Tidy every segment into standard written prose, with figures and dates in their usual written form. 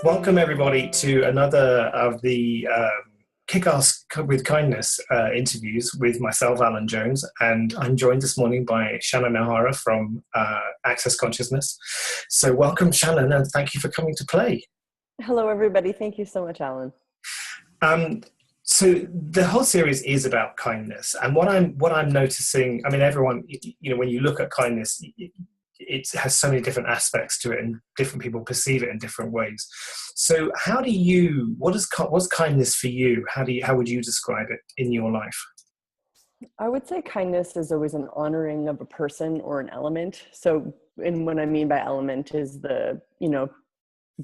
Welcome everybody to another of the Kickoff with Kindness interviews with myself, Alun Jones, and I'm joined this morning by Shannon O'Hara from Access Consciousness. So welcome, Shannon, and thank you for coming to play. Hello, everybody. Thank you so much, Alan. So the whole series is about kindness, and what I'm noticing, I mean, everyone, when you look at kindness, it has so many different aspects to it, and different people perceive it in different ways. So, what's kindness for you? How would you describe it in your life? I would say kindness is always an honoring of a person or an element. So, and what I mean by element is the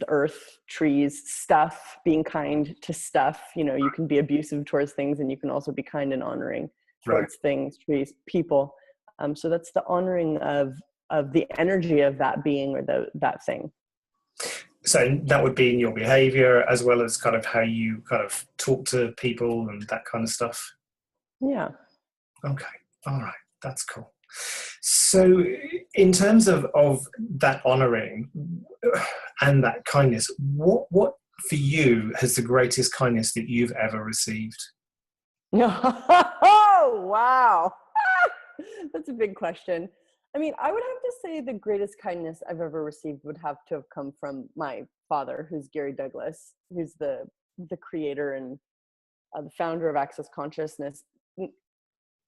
earth, trees, stuff, being kind to stuff. You can be abusive towards things, and you can also be kind and honoring towards things, trees, people. So that's the honoring of the energy of that being or that thing. So that would be in your behavior as well as kind of how you kind of talk to people and that kind of stuff. Yeah. Okay. All right. That's cool. So in terms of that honoring and that kindness, what for you has the greatest kindness that you've ever received? Oh, wow. That's a big question. I mean, I would have to say the greatest kindness I've ever received would have to have come from my father, who's Gary Douglas, who's the creator and the founder of Access Consciousness.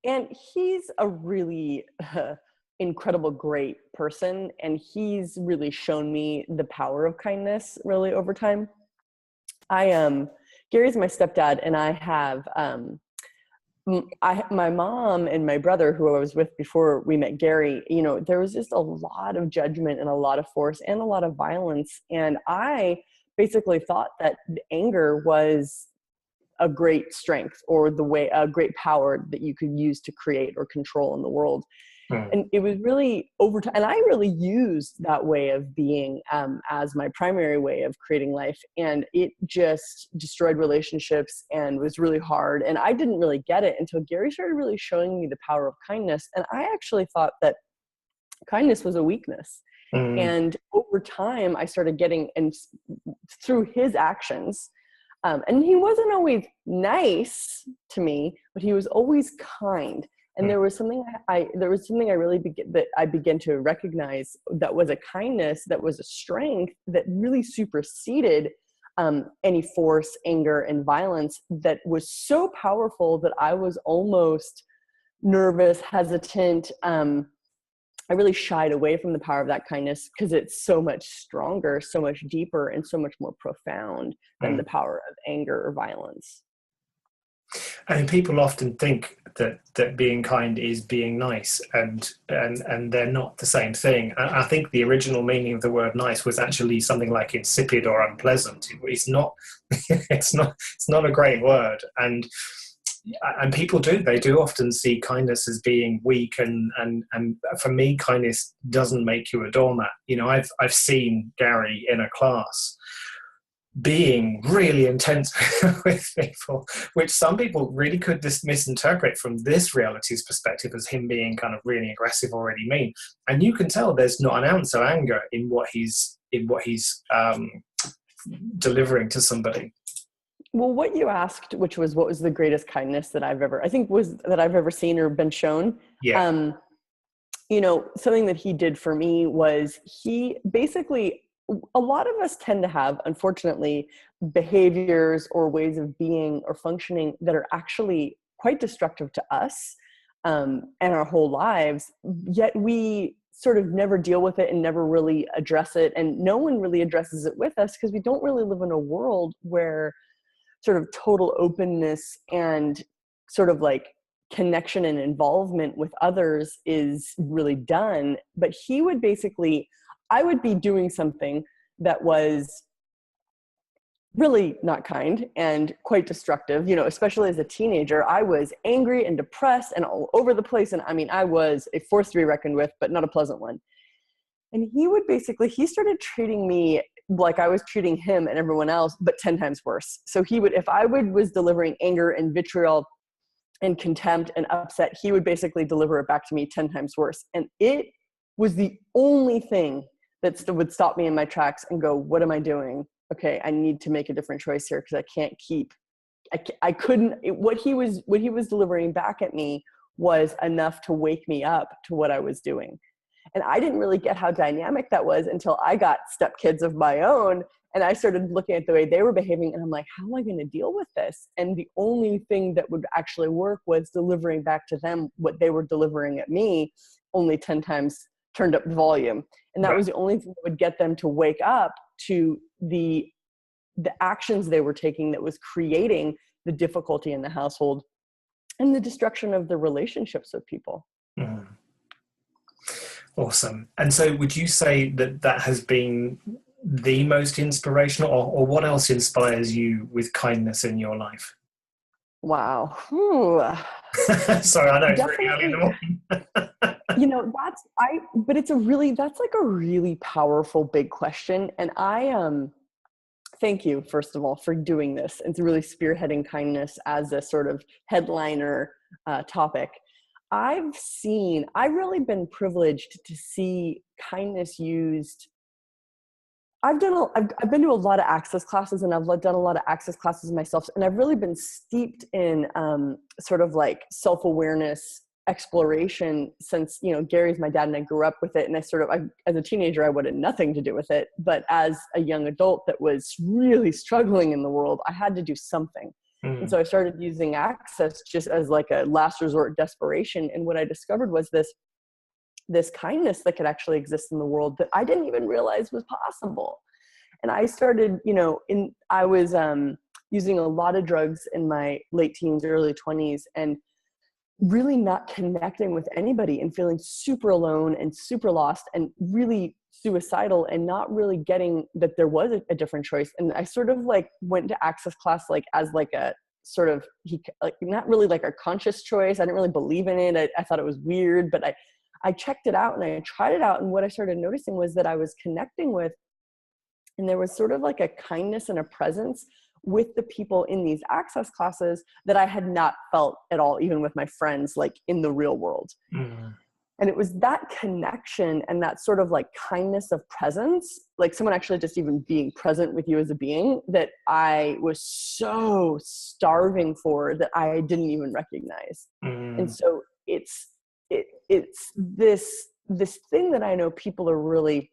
And he's a really incredible, great person. And he's really shown me the power of kindness really over time. Gary's my stepdad, and I have, my mom and my brother, who I was with before we met Gary, there was just a lot of judgment and a lot of force and a lot of violence. And I basically thought that anger was a great strength or a great power that you could use to create or control in the world. And it was really over time. And I really used that way of being as my primary way of creating life. And it just destroyed relationships and was really hard. And I didn't really get it until Gary started really showing me the power of kindness. And I actually thought that kindness was a weakness. And over time, I started getting, and through his actions, and he wasn't always nice to me, but he was always kind. And there was something I really began to recognize that was a kindness, that was a strength that really superseded any force, anger, and violence, that was so powerful that I was almost nervous, hesitant. I really shied away from the power of that kindness because it's so much stronger, so much deeper, and so much more profound than the power of anger or violence. I mean, people often think that being kind is being nice, and they're not the same thing. I think the original meaning of the word nice was actually something like insipid or unpleasant. It's not it's not a great word, and people do often see kindness as being weak, and for me, kindness doesn't make you a doormat. I've seen Gary in a class being really intense with people, which some people really could misinterpret from this reality's perspective as him being kind of really aggressive, already mean. And you can tell there's not an ounce of anger in what he's delivering to somebody. Well, what you asked, which was what was the greatest kindness that I've ever seen or been shown. Yeah. Something that he did for me was he basically, a lot of us tend to have, unfortunately, behaviors or ways of being or functioning that are actually quite destructive to us and our whole lives, yet we sort of never deal with it and never really address it. And no one really addresses it with us because we don't really live in a world where sort of total openness and sort of like connection and involvement with others is really done. But he would basically, I would be doing something that was really not kind and quite destructive, especially as a teenager. I was angry and depressed and all over the place. And I mean, I was a force to be reckoned with, but not a pleasant one. And he started treating me like I was treating him and everyone else, but 10 times worse. So if I was delivering anger and vitriol and contempt and upset, he would basically deliver it back to me 10 times worse. And it was the only thing that would stop me in my tracks and go, what am I doing? okay, I need to make a different choice here because I can't keep, I couldn't, what he was delivering back at me was enough to wake me up to what I was doing. And I didn't really get how dynamic that was until I got stepkids of my own. And I started looking at the way they were behaving, and I'm like, how am I going to deal with this? And the only thing that would actually work was delivering back to them what they were delivering at me, only 10 times turned up the volume. And that was the only thing that would get them to wake up to the actions they were taking that was creating the difficulty in the household and the destruction of the relationships with people. Mm. Awesome. And so would you say that that has been the most inspirational, or what else inspires you with kindness in your life? Wow. Sorry, I know it's really early in the morning. But that's like a really powerful, big question. And thank you, first of all, for doing this and really spearheading kindness as a sort of headliner topic. I've really been privileged to see kindness used. I've been to a lot of access classes, and I've done a lot of access classes myself. And I've really been steeped in sort of like self-awareness exploration since, Gary's my dad and I grew up with it. And as a teenager, I wanted nothing to do with it. But as a young adult that was really struggling in the world, I had to do something. And so I started using access just as like a last resort desperation. And what I discovered was this kindness that could actually exist in the world that I didn't even realize was possible. And I started, I was using a lot of drugs in my late teens, early 20s, and really not connecting with anybody and feeling super alone and super lost and really suicidal and not really getting that there was a different choice. And I sort of like went to access class like as like a sort of, not really like a conscious choice. I didn't really believe in it. I thought it was weird, but I checked it out and I tried it out. And what I started noticing was that I was connecting with, and there was sort of like a kindness and a presence with the people in these access classes that I had not felt at all, even with my friends, like in the real world. Mm. And it was that connection and that sort of like kindness of presence, like someone actually just even being present with you as a being, that I was so starving for that I didn't even recognize. Mm. And so it's this thing that I know people are really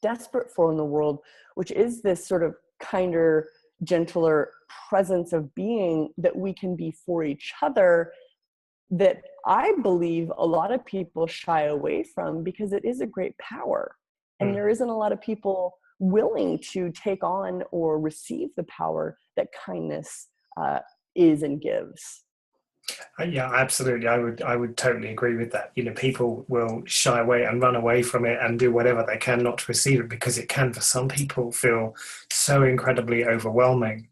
desperate for in the world, which is this sort of kinder, gentler presence of being that we can be for each other, that I believe a lot of people shy away from because it is a great power. And there isn't a lot of people willing to take on or receive the power that kindness is and gives. Yeah, absolutely. I would totally agree with that. People will shy away and run away from it and do whatever they can not to receive it, because it can, for some people, feel so incredibly overwhelming.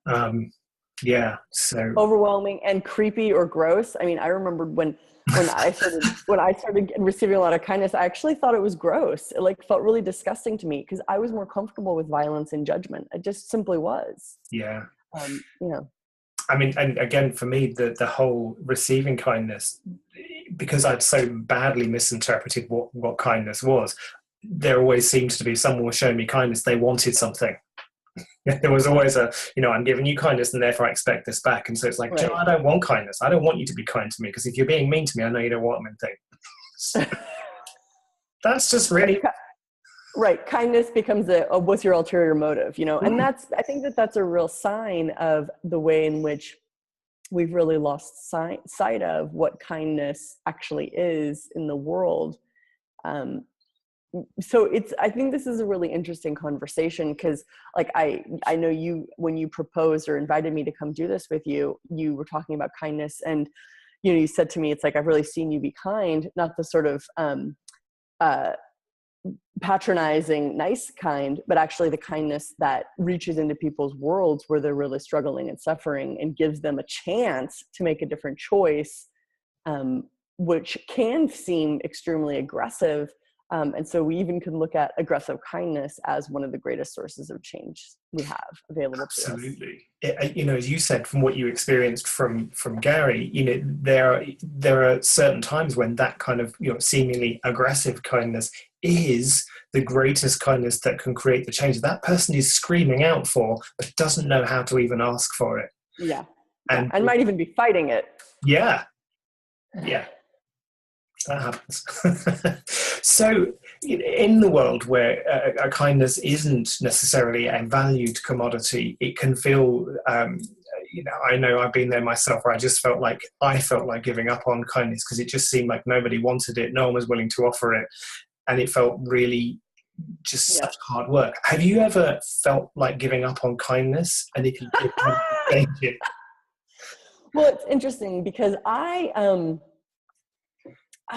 So overwhelming and creepy or gross. I mean, I remember when I started receiving a lot of kindness, I actually thought it was gross. It like felt really disgusting to me because I was more comfortable with violence and judgment. It just simply was. Yeah. I mean, and again, for me, the whole receiving kindness, because I'd so badly misinterpreted what kindness was, there always seems to be someone showing me kindness. They wanted something. There was always I'm giving you kindness and therefore I expect this back. And so it's like, right. Joe, I don't want kindness. I don't want you to be kind to me, because if you're being mean to me, I know you don't want them thing. That's just really... Right. Kindness becomes what's your ulterior motive, and I think that's a real sign of the way in which we've really lost sight of what kindness actually is in the world. So I think this is a really interesting conversation, because like, I know you, when you proposed or invited me to come do this with you, you were talking about kindness, and, you said to me, it's like, I've really seen you be kind, not the sort of, patronizing, nice kind, but actually the kindness that reaches into people's worlds where they're really struggling and suffering and gives them a chance to make a different choice, which can seem extremely aggressive. And so we even can look at aggressive kindness as one of the greatest sources of change we have available to us. Absolutely. As you said, from what you experienced from Gary, there are certain times when that kind of seemingly aggressive kindness is the greatest kindness that can create the change that person is screaming out for, but doesn't know how to even ask for it. Yeah. And might even be fighting it. Yeah. That happens. So in the world where a kindness isn't necessarily a valued commodity, it can feel, I know I've been there myself, where I felt like giving up on kindness because it just seemed like nobody wanted it. No one was willing to offer it. And it felt really just such hard work. Have you ever felt like giving up on kindness? And if you did, how did you change it? Well, it's interesting because I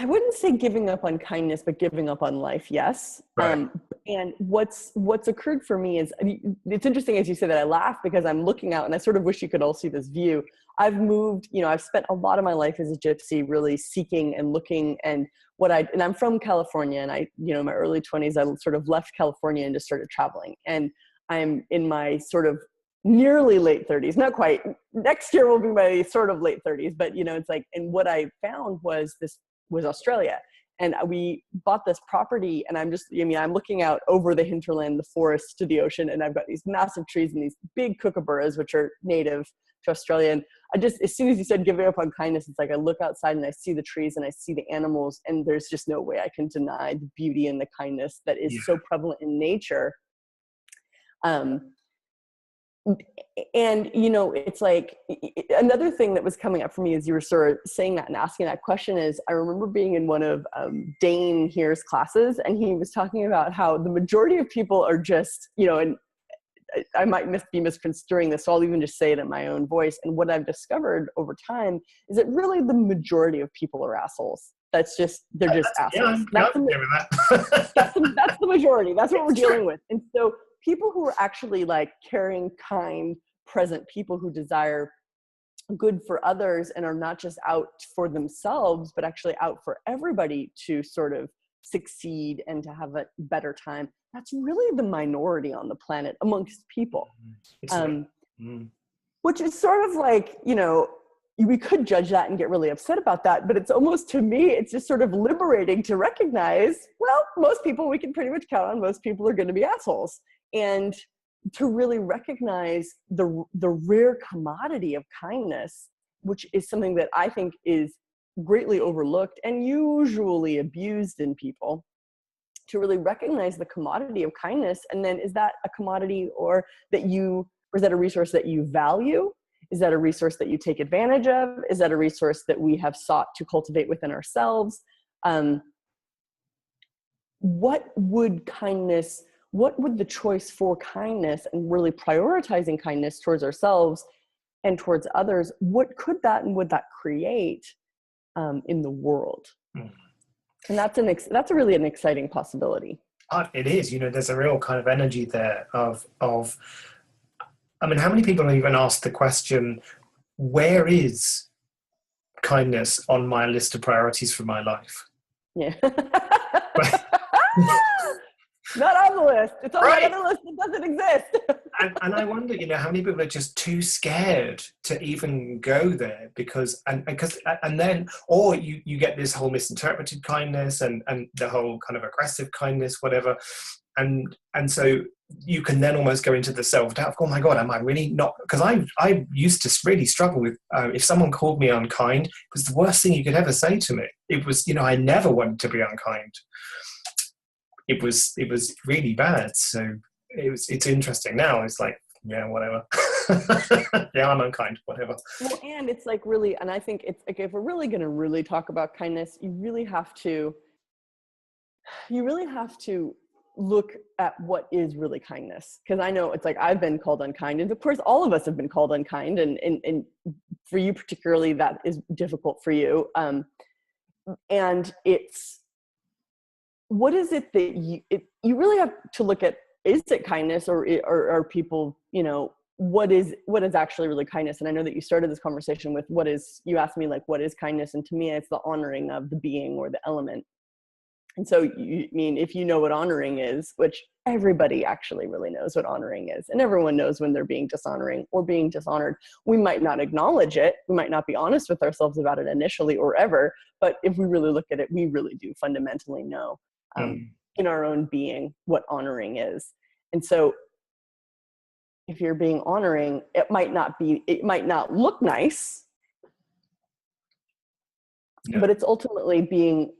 wouldn't say giving up on kindness, but giving up on life, yes. Right. And what's occurred for me is, it's interesting as you say that. I laugh because I'm looking out and I sort of wish you could all see this view. I've moved, I've spent a lot of my life as a gypsy really seeking and looking, and I'm from California, and in my early 20s, I sort of left California and just started traveling. And I'm in my sort of nearly late 30s, not quite. Next year will be my sort of late 30s, but it's like, and what I found was Australia. And we bought this property, and I'm looking out over the hinterland, the forest to the ocean, and I've got these massive trees and these big kookaburras, which are native to Australia. And as soon as you said giving up on kindness, it's like I look outside and I see the trees and I see the animals, and there's just no way I can deny the beauty and the kindness that is so prevalent in nature. And it's like another thing that was coming up for me as you were sort of saying that and asking that question is, I remember being in one of Dane Here's classes, and he was talking about how the majority of people are just, and I might be misconstruing this, so I'll even just say it in my own voice. And what I've discovered over time is that really the majority of people are assholes. They're just assholes. That's the majority. That's what we're dealing with. And so people who are actually like caring, kind, present people who desire good for others and are not just out for themselves, but actually out for everybody to sort of succeed and to have a better time. That's really the minority on the planet amongst people. Which is sort of like, we could judge that and get really upset about that, but it's almost, to me, it's just sort of liberating to recognize, well, most people we can pretty much count on, most people are going to be assholes. And to really recognize the rare commodity of kindness, which is something that I think is greatly overlooked and usually abused in people, to really recognize the commodity of kindness. And then, is that a commodity or is that a resource that you value? Is that a resource that you take advantage of? Is that a resource that we have sought to cultivate within ourselves? What would the choice for kindness and really prioritizing kindness towards ourselves and towards others, what could that and would that create in the world? And that's really an exciting possibility. It is, there's a real kind of energy there of how many people have even asked the question, where is kindness on my list of priorities for my life? Yeah. Not on the list. It's on another list that doesn't exist. and I wonder, how many people are just too scared to even go there because then you get this whole misinterpreted kindness and the whole kind of aggressive kindness, whatever. And so you can then almost go into the self-doubt. Oh my God, am I really not? Because I used to really struggle with, if someone called me unkind, it was the worst thing you could ever say to me. It was, I never wanted to be unkind. It was really bad. So it's interesting now. It's like, yeah, whatever. Yeah, I'm unkind, whatever. Well, and it's like really, and I think it's like, if we're really going to really talk about kindness, you really have to look at what is really kindness. Because I know it's like, I've been called unkind, and of course all of us have been called unkind, and for you particularly, that is difficult for you. And it's, what is it that you really have to look at, is it kindness or are people, what is actually really kindness? And I know that you started this conversation with you asked me like, what is kindness? And to me, it's the honoring of the being or the element. And so, if you know what honoring is, which everybody actually really knows what honoring is, and everyone knows when they're being dishonoring or being dishonored. We might not acknowledge it. We might not be honest with ourselves about it initially or ever, but if we really look at it, we really do fundamentally know in our own being what honoring is. And so if you're being honoring, it might not look nice, but it's ultimately being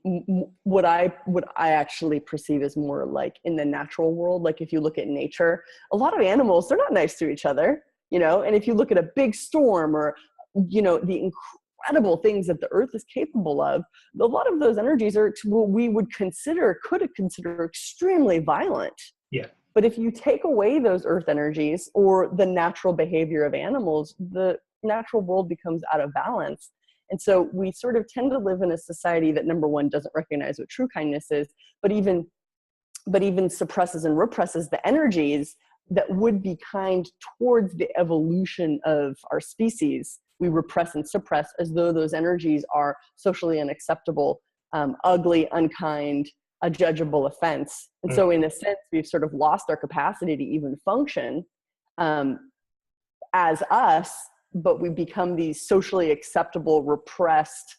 what I actually perceive as more like in the natural world. Like if you look at nature, a lot of animals, they're not nice to each other, you know, and if you look at a big storm or, you know, the incredible things that the earth is capable of, a lot of those energies are what we would could consider extremely violent. Yeah. But if you take away those earth energies or the natural behavior of animals, the natural world becomes out of balance. And so we sort of tend to live in a society that, number one, doesn't recognize what true kindness is, but even suppresses and represses the energies that would be kind towards the evolution of our species. We repress and suppress as though those energies are socially unacceptable, ugly, unkind, a judgeable offense. And so in a sense, we've sort of lost our capacity to even function as us, but we become these socially acceptable, repressed,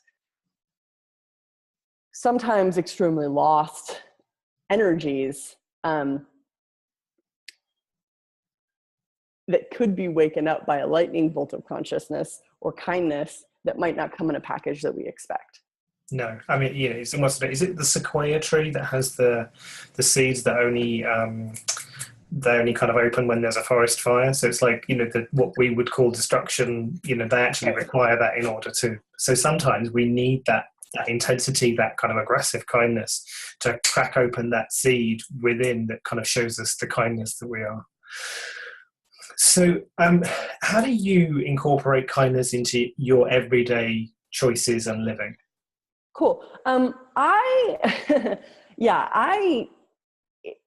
sometimes extremely lost energies that could be waken up by a lightning bolt of consciousness or kindness that might not come in a package that we expect. No, I mean, yeah, it's almost. Is it the sequoia tree that has the seeds that only they only kind of open when there's a forest fire? So it's like, you know, what we would call destruction. You know, they actually require that in order to. So sometimes we need that intensity, that kind of aggressive kindness, to crack open that seed within that kind of shows us the kindness that we are. So, how do you incorporate kindness into your everyday choices and living? Cool. I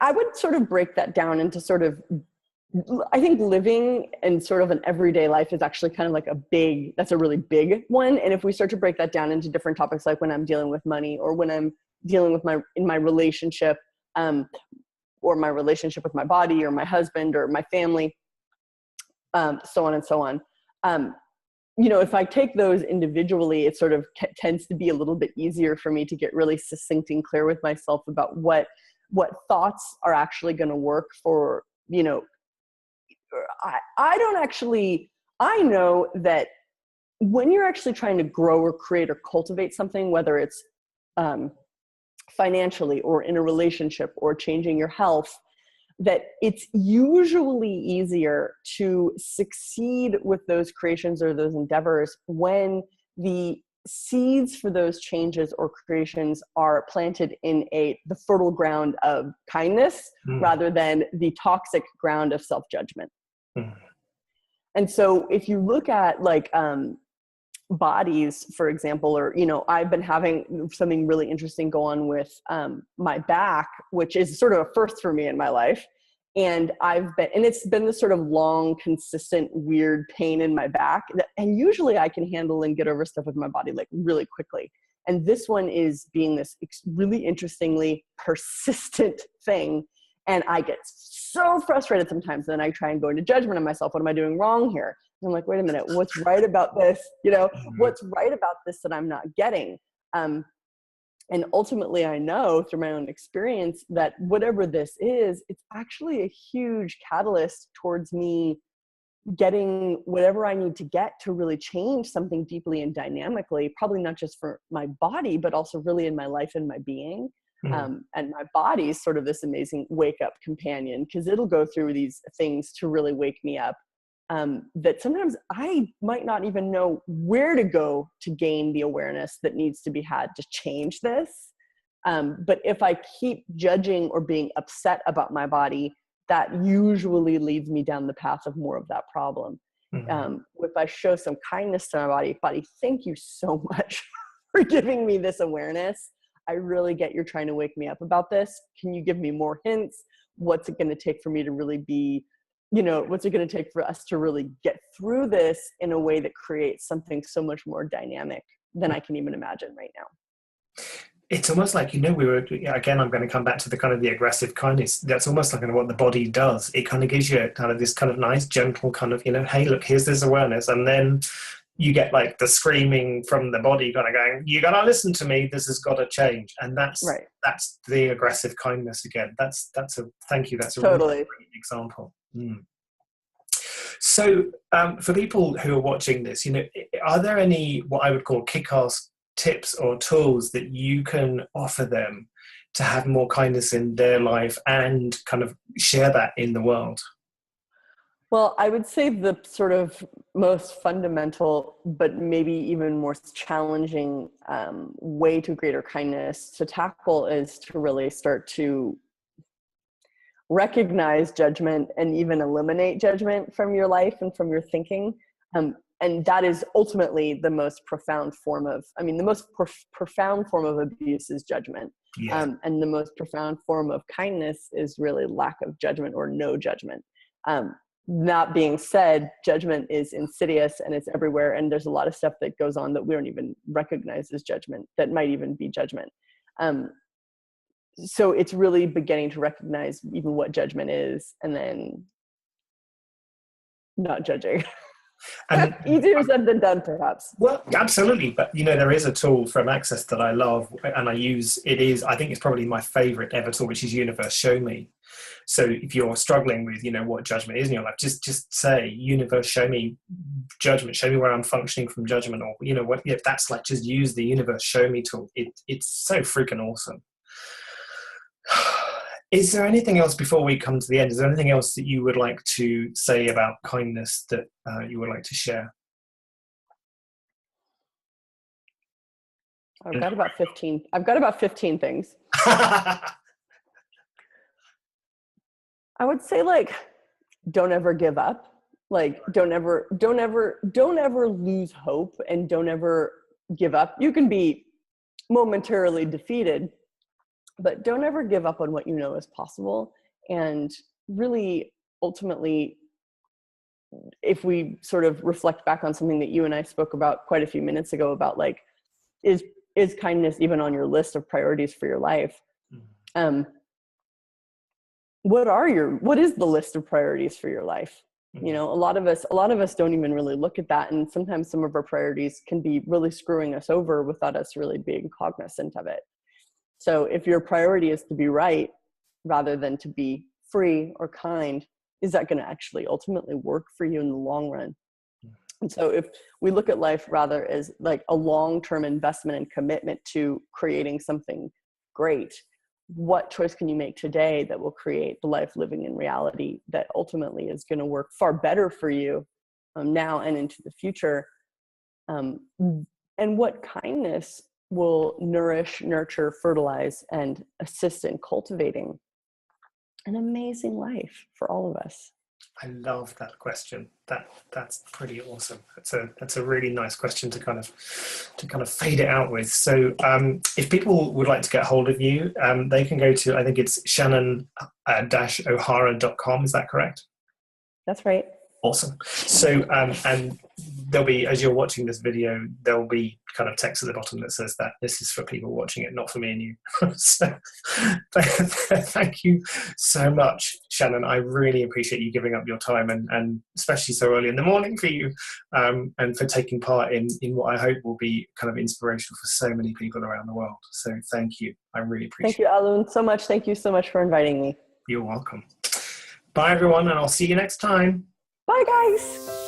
would sort of break that down into sort of, I think living and sort of an everyday life is actually kind of like that's a really big one. And if we start to break that down into different topics, like when I'm dealing with money or when I'm dealing with in my relationship, or my relationship with my body or my husband or my family, so on and so on. You know, if I take those individually, it sort of tends to be a little bit easier for me to get really succinct and clear with myself about what thoughts are actually going to work for, you know, I know that when you're actually trying to grow or create or cultivate something, whether it's financially or in a relationship or changing your health, that it's usually easier to succeed with those creations or those endeavors when the seeds for those changes or creations are planted in the fertile ground of kindness rather than the toxic ground of self-judgment. And so if you look at like bodies, for example, or, you know, I've been having something really interesting go on with my back, which is sort of a first for me in my life. And it's been this sort of long, consistent, weird pain in my back. And usually I can handle and get over stuff with my body like really quickly. And this one is being this really interestingly persistent thing. And I get so frustrated sometimes. And then I try and go into judgment of myself. What am I doing wrong here? And I'm like, wait a minute, what's right about this? You know, what's right about this that I'm not getting? And ultimately, I know through my own experience that whatever this is, it's actually a huge catalyst towards me getting whatever I need to get to really change something deeply and dynamically, probably not just for my body, but also really in my life and my being. And my body is sort of this amazing wake up companion, because it'll go through these things to really wake me up. That sometimes I might not even know where to go to gain the awareness that needs to be had to change this. But if I keep judging or being upset about my body, that usually leads me down the path of more of that problem. If I show some kindness to my body, thank you so much for giving me this awareness. I really get you're trying to wake me up about this. Can you give me more hints? What's it going to take for me to really be, you know, what's it going to take for us to really get through this in a way that creates something so much more dynamic than I can even imagine right now? It's almost like, you know, again, I'm going to come back to the kind of the aggressive kindness. That's almost like what the body does. It kind of gives you kind of this kind of nice, gentle kind of, you know, hey, look, here's this awareness. And then you get like the screaming from the body kind of going, you gotta listen to me, this has got to change. And that's Right. that's the aggressive kindness again. That's a thank you, that's a Totally. really great example. So for people who are watching this, are there any what I would call kick-ass tips or tools that you can offer them to have more kindness in their life and kind of share that in the world? Well, I would say the sort of most fundamental, but maybe even more challenging way to greater kindness to tackle is to really start to recognize judgment and even eliminate judgment from your life and from your thinking. And that is ultimately the most profound form of, the most profound form of abuse is judgment. Yeah. And the most profound form of kindness is really lack of judgment or no judgment. That being said, judgment is insidious and it's everywhere. And there's a lot of stuff that goes on that we don't even recognize as judgment that might even be judgment. So it's really beginning to recognize even what judgment is and then not judging. And easier said than done, perhaps. Well, absolutely. But, there is a tool from Access that I love and I use. I think it's probably my favorite ever tool, which is Universe Show Me. So if you're struggling with, what judgment is in your life, just say, universe, show me judgment, show me where I'm functioning from judgment, or, what, if that's like, just use the Universe Show Me tool. It's so freaking awesome. Is there anything else before we come to the end? Is there anything else that you would like to say about kindness that you would like to share? I've got about 15 things. I would say, don't ever give up. Don't ever lose hope, and don't ever give up. You can be momentarily defeated, but don't ever give up on what you know is possible. And really, ultimately, if we sort of reflect back on something that you and I spoke about quite a few minutes ago about is kindness even on your list of priorities for your life? What is the list of priorities for your life? A lot of us don't even really look at that. And sometimes some of our priorities can be really screwing us over without us really being cognizant of it. So if your priority is to be right rather than to be free or kind, is that going to actually ultimately work for you in the long run? And so if we look at life rather as like a long-term investment and commitment to creating something great, what choice can you make today that will create the life living in reality that ultimately is going to work far better for you now and into the future? And what kindness will nourish, nurture, fertilize, and assist in cultivating an amazing life for all of us? I love that question. That's pretty awesome. That's a really nice question to kind of fade it out with. So if people would like to get hold of you, they can go to, I think it's Shannon-O'Hara.com. Is that correct? That's right. Awesome. So and there'll be, as you're watching this video, there'll be kind of text at the bottom that says that this is for people watching it, not for me and you. So thank you so much, Shannon. I really appreciate you giving up your time and especially so early in the morning for you, and for taking part in what I hope will be kind of inspirational for so many people around the world. So thank you. I really appreciate it. Thank you, Alun, so much. Thank you so much for inviting me. You're welcome. Bye, everyone, and I'll see you next time. Bye, guys.